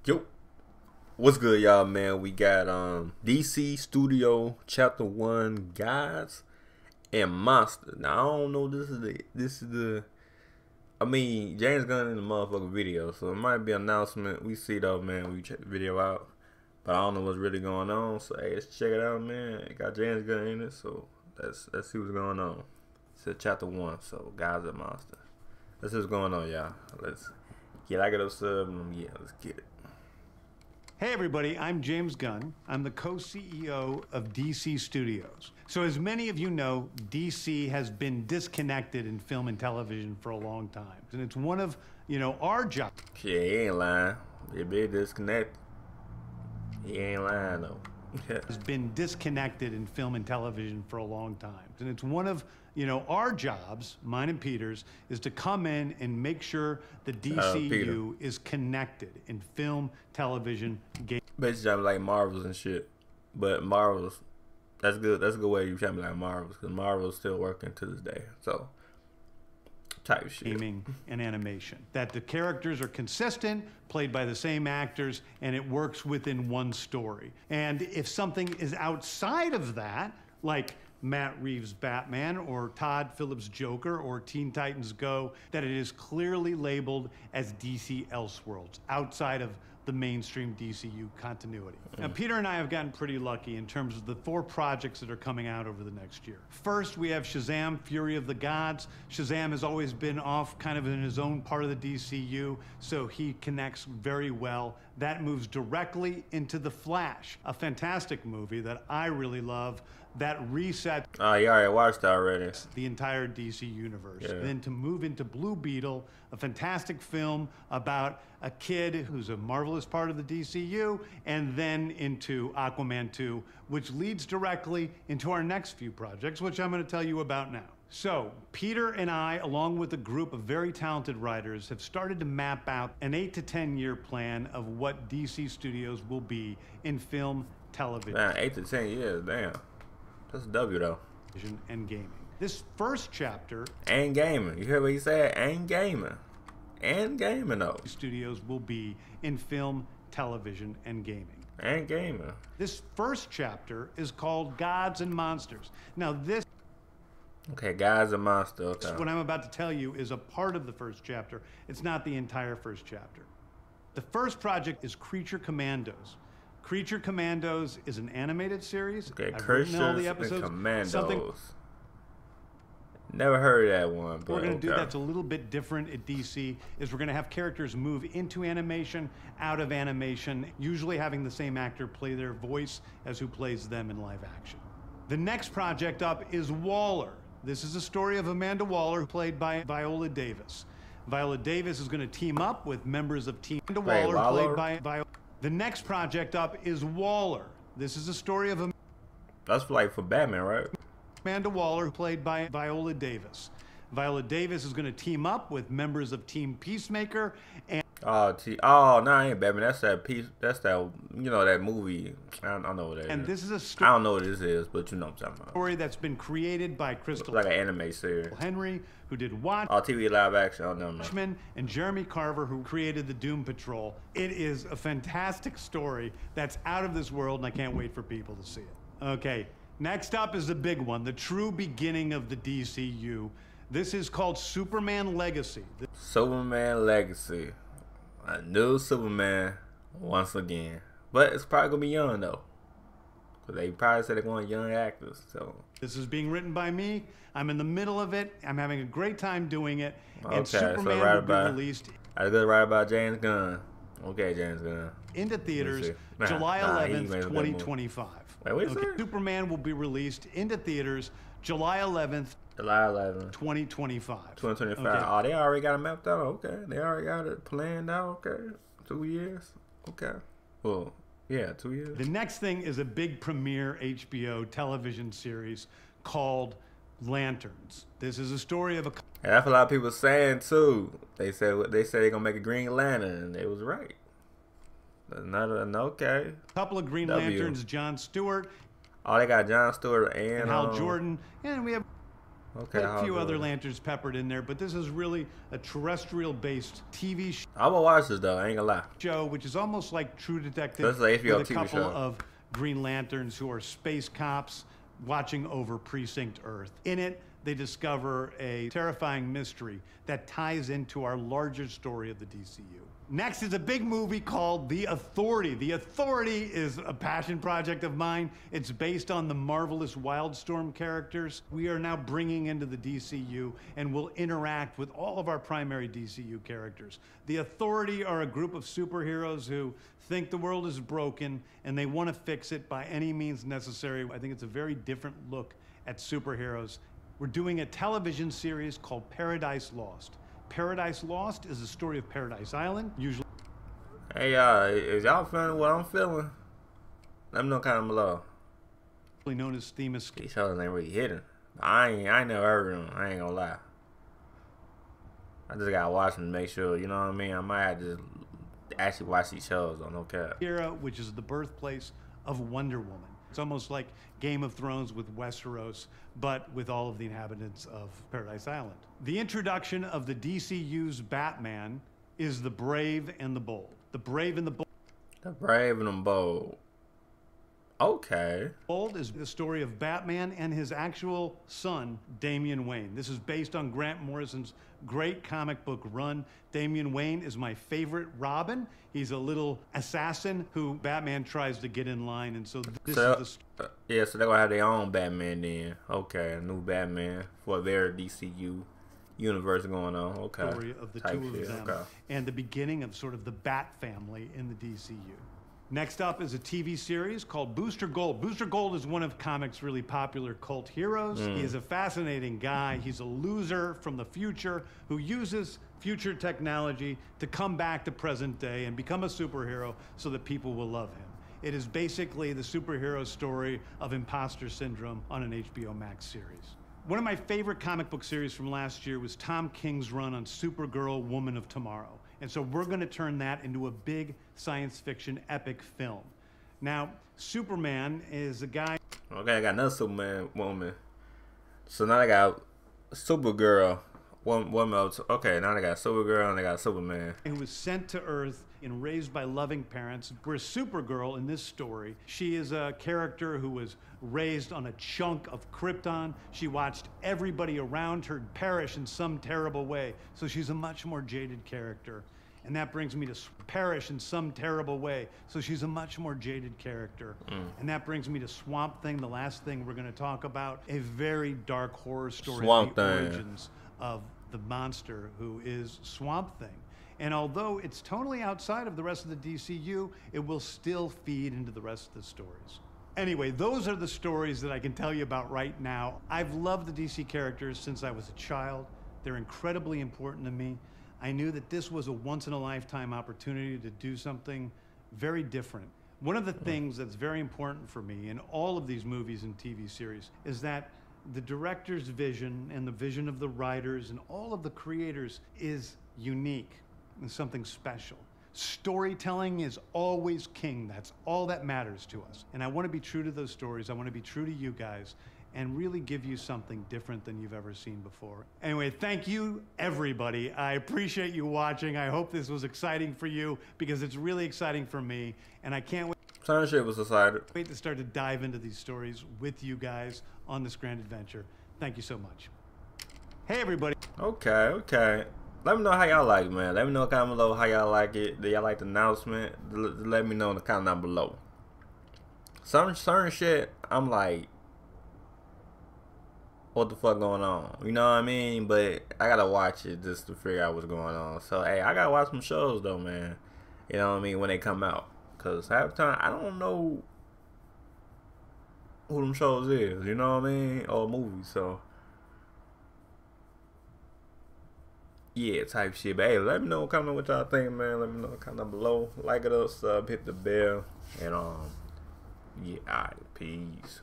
Yo, what's good, y'all, man? We got DC Studio Chapter 1 Guys and Monster. Now I don't know, this is the I mean, James Gunn in the motherfucking video, so it might be an announcement. We see though, man, we check the video out. But I don't know what's really going on. So hey, let's check it out, man. It got James Gunn in it, so let's see what's going on. It's Chapter 1, so Guys and Monster. Let's see what's going on, y'all. Let's get like a sub and yeah, let's get it. Hey everybody, I'm James Gunn. I'm the co-CEO of DC Studios. So as many of you know, DC has been disconnected in film and television for a long time. And it's one of, our jobs. Yeah, he ain't lying. They been disconnected. He ain't lying though. Has been disconnected in film and television for a long time. And it's one of, our jobs, mine and Peter's, is to come in and make sure the DCU is connected in film, television, game. Basically, I'm like Marvels and shit. But Marvels, that's good. That's a good way you try to be like Marvels, because Marvel's still working to this day. So, type shit. Gaming and animation. That the characters are consistent, played by the same actors, and it works within one story. And if something is outside of that, like Matt Reeves' Batman or Todd Phillips' Joker or Teen Titans Go, that it is clearly labeled as DC Elseworlds, outside of the mainstream DCU continuity. Now, Peter and I have gotten pretty lucky in terms of the 4 projects that are coming out over the next year. First, we have Shazam! Fury of the Gods. Shazam has always been off kind of in his own part of the DCU, so he connects very well. That moves directly into The Flash, a fantastic movie that I really love, that resets you already watched that already. The entire DC universe. Yeah. Then to move into Blue Beetle, a fantastic film about a kid who's a marvelous part of the DCU, and then into Aquaman 2, which leads directly into our next few projects, which I'm going to tell you about now. So, Peter and I, along with a group of very talented writers, have started to map out an 8 to 10 year plan of what DC Studios will be in film, television. Man, 8 to 10 years, damn. That's a W though. And gaming. This first chapter. And gaming. You hear what he said? And gaming. And gaming though. Studios will be in film, television, and gaming. And gaming. This first chapter is called Gods and Monsters. Now this. Okay, Gods and Monsters. Okay. What I'm about to tell you is a part of the first chapter. It's not the entire first chapter. The first project is Creature Commandos. Creature Commandos is an animated series. Okay, I've written all the episodes. Commandos. Never heard of that one. But we're going to do that's a little bit different at DC is we're going to have characters move into animation, out of animation, usually having the same actor play their voice as who plays them in live action. The next project up is Waller. This is a story of Amanda Waller, played by Viola Davis. Viola Davis is going to team up with members of Team Waller, played by Viola. The next project up is Waller. This is a story of that's like for Batman, right? Amanda Waller, played by Viola Davis. Viola Davis is going to team up with members of Team Peacemaker and no, ain't Batman. That's that piece. That's that that movie. I don't know what that is. And this is a story. I don't know what this is, but you know what I'm talking about. Story that's been created by Crystal. It's like an anime series. Henry, who did Watch. TV live action. I don't know. And Jeremy Carver, who created the Doom Patrol. It is a fantastic story that's out of this world, and I can't wait for people to see it. Okay, next up is the big one, the true beginning of the DCU. This is called Superman Legacy. Superman Legacy. A new Superman once again. But it's probably going to be young, though. Because they probably said they want young actors. So this is being written by me. I'm in the middle of it. I'm having a great time doing it. Okay, and Superman so will be released. I was right about James Gunn. Okay, James Gunn. Into theaters July 11th, 2025. Wait, Superman will be released into theaters July 11th. July 11th. 2025. 2025. Okay. Oh, they already got it mapped out. Okay. They already got it planned out. Okay. 2 years. Okay. Well, yeah, 2 years. The next thing is a big premiere HBO television series called Lanterns. This is a story of a... And that's what a lot of people saying, too. They said they're going to make a Green Lantern, and they was right. Okay. Couple of Green Lanterns, John Stewart. Oh, they got John Stewart and Hal Jordan. And we have... Okay. A few other lanterns peppered in there, but this is really a terrestrial-based TV show. I will watch this though. I ain't gonna lie. Which is almost like True Detective. This is an HBO with a TV couple show. of Green Lanterns who are space cops watching over Precinct Earth. In it, they discover a terrifying mystery that ties into our larger story of the DCU. Next is a big movie called The Authority. The Authority is a passion project of mine. It's based on the marvelous Wildstorm characters we are now bringing into the DCU and will interact with all of our primary DCU characters. The Authority are a group of superheroes who think the world is broken and they want to fix it by any means necessary. I think it's a very different look at superheroes. We're doing a television series called Paradise Lost. Paradise Lost is the story of Paradise Island. Usually, hey is y'all feeling what I'm feeling? Let me know kind of below. known as Theme Escape. These shows ain't really hitting. I ain't never heard of them. I ain't gonna lie. I just gotta watch them to make sure. You know what I mean? I might have to actually watch these shows on no cap. Era, which is the birthplace of Wonder Woman. It's almost like Game of Thrones with Westeros, but with all of the inhabitants of Paradise Island. The introduction of the DCU's Batman is The Brave and the Bold. The Brave and the Bold. The Brave and the Bold. Okay. Bold is the story of Batman and his actual son, Damian Wayne. This is based on Grant Morrison's great comic book run. Damian Wayne is my favorite Robin. He's a little assassin who Batman tries to get in line, and so this is the yeah, so they're gonna have their own Batman then. Okay, a new Batman for their DCU universe going on. Okay. Story of the two of them, okay. And the beginning of sort of the Bat family in the DCU. Next up is a TV series called Booster Gold. Booster Gold is one of comics' really popular cult heroes. He is a fascinating guy. He's a loser from the future who uses future technology to come back to present day and become a superhero so that people will love him. It is basically the superhero story of imposter syndrome on an HBO Max series. One of my favorite comic book series from last year was Tom King's run on Supergirl, Woman of Tomorrow. And so we're going to turn that into a big science fiction epic film. Now, Superman is a guy... Okay, I got another Superman woman. So now I got Supergirl. Woman. Okay, now I got Supergirl and I got Superman. Who was sent to Earth and raised by loving parents. Whereas Supergirl in this story, she is a character who was raised on a chunk of Krypton. She watched everybody around her perish in some terrible way. So she's a much more jaded character. And that brings me to perish in some terrible way. So she's a much more jaded character. And that brings me to Swamp Thing, the last thing we're going to talk about. A very dark horror story of the origins of the monster who is Swamp Thing. And although it's totally outside of the rest of the DCU, it will still feed into the rest of the stories. Anyway, those are the stories that I can tell you about right now. I've loved the DC characters since I was a child. They're incredibly important to me. I knew that this was a once-in-a-lifetime opportunity to do something very different. One of the things that's very important for me in all of these movies and TV series is that the director's vision and the vision of the writers and all of the creators is unique and something special. Storytelling is always king. That's all that matters to us. And I want to be true to those stories. I want to be true to you guys and really give you something different than you've ever seen before. Anyway, thank you, everybody. I appreciate you watching. I hope this was exciting for you because it's really exciting for me. And I can't wait. Some shit was excited. Wait to start to dive into these stories with you guys on this grand adventure. Thank you so much. Hey, everybody. Okay. Let me know how y'all like it, man. Let me know down below how y'all like it. Do y'all like the announcement? Let me know in the comment down below. Certain shit, I'm like, what the fuck going on? You know what I mean? But I gotta watch it just to figure out what's going on. So, hey, I gotta watch some shows, though, man. You know what I mean? When they come out. Because half the time, I don't know who them shows is. You know what I mean? Or movies, so. Yeah, type shit. But hey, let me know kind of what y'all think, man. Let me know kind of below. Like it up, sub, hit the bell. And, yeah, alright, peace.